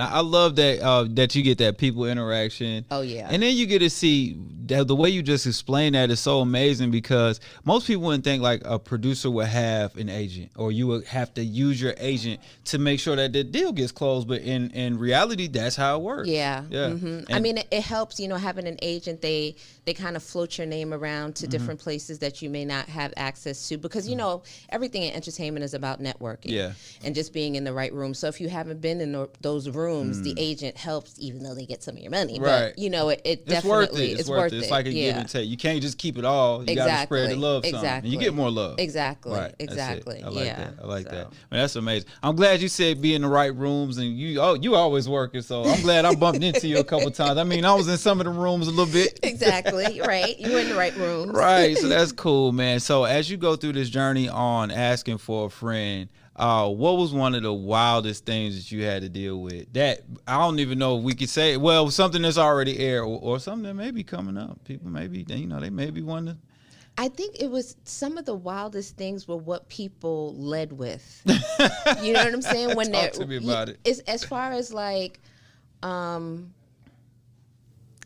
I love that that you get that people interaction. Oh yeah. And then you get to see the way you just explained that is so amazing, because most people wouldn't think like a producer would have an agent, or you would have to use your agent to make sure that the deal gets closed. But in reality, that's how it works. Yeah. Yeah. I mean, it helps, having an agent. They kind of float your name around to different places that you may not have access to, because everything in entertainment is about networking and just being in the right room. So if you haven't been in those rooms, the agent helps, even though they get some of your money. Right. But it It's worth definitely it. It's worth it. It's like a give and take. You can't just keep it all. You got to spread the love some. And you get more love. Exactly. Right. Exactly. I like that. I like that. Man, that's amazing. I'm glad you said be in the right rooms, and you always working. So I'm glad I bumped into you a couple times. I mean, I was in some of the rooms a little bit. Exactly. Right. You were in the right rooms. Right. So that's cool, man. So as you go through this journey on asking for a friend, what was one of the wildest things that you had to deal with? That I don't even know if we could say. Well, something that's already aired, or something that may be coming up. People maybe they may be wanting to. I think it was some of the wildest things were what people led with. You know what I'm saying? When Talk to me about it. It's as far as like,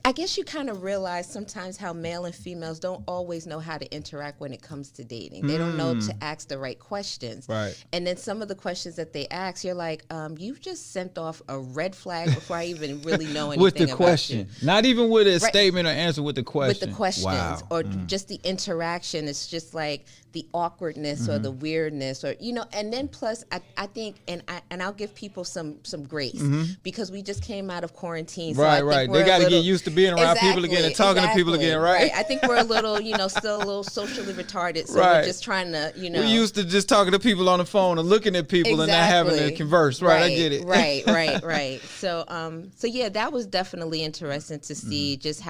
I guess you kind of realize sometimes how male and females don't always know how to interact when it comes to dating. They don't know to ask the right questions. Right. And then some of the questions that they ask, you're like, you've just sent off a red flag before I even really know anything with the about question. you. Not even with a statement or answer, with the question. With the questions. Wow. Or just the interaction. It's just like the awkwardness or the weirdness, or and then plus I think and I'll give people some grace because we just came out of quarantine. So Right. They got to get used to being around people again and talking to people again, right? I think we're a little, still a little socially retarded. So we're just trying to, We're used to just talking to people on the phone and looking at people and not having to converse. Right. I get it. Right. So yeah, that was definitely interesting to see just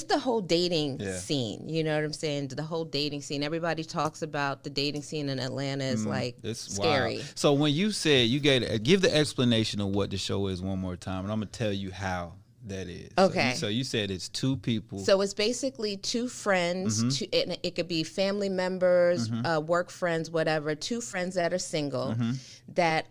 the whole dating scene. You know what I'm saying? The whole dating scene. Everybody talks about the dating scene in Atlanta is it's scary. Wild. So when you said give the explanation of what the show is one more time, and I'm gonna tell you how that is. Okay. So you said it's two people. So it's basically two friends. It could be family members, work friends, whatever. Two friends that are single that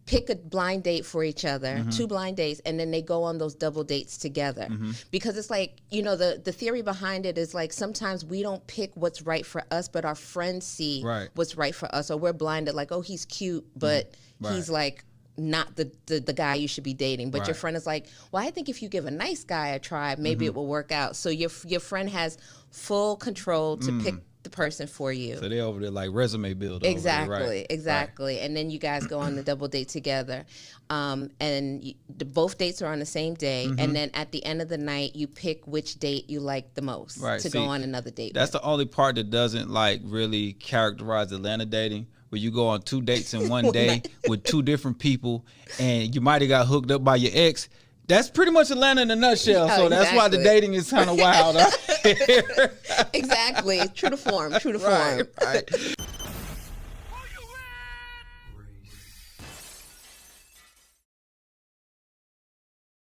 pick a blind date for each other, 2 blind dates, and then they go on those double dates together. Because it's like, the theory behind it is like sometimes we don't pick what's right for us, but our friends see what's right for us. Or we're blinded like, oh, he's cute, but he's like not the guy you should be dating. But your friend is like, well, I think if you give a nice guy a try, maybe it will work out. So your friend has full control to pick the person for you. So they over there like resume builder. Exactly. And then you guys go on the double date together, and both dates are on the same day, and then at the end of the night you pick which date you like the most to go on another date. That's the only part that doesn't like really characterize Atlanta dating, where you go on 2 dates in one day with 2 different people, and you might have got hooked up by your ex. That's pretty much Atlanta in a nutshell. So that's why the dating is kind of wild out here. Exactly. True to form. Right.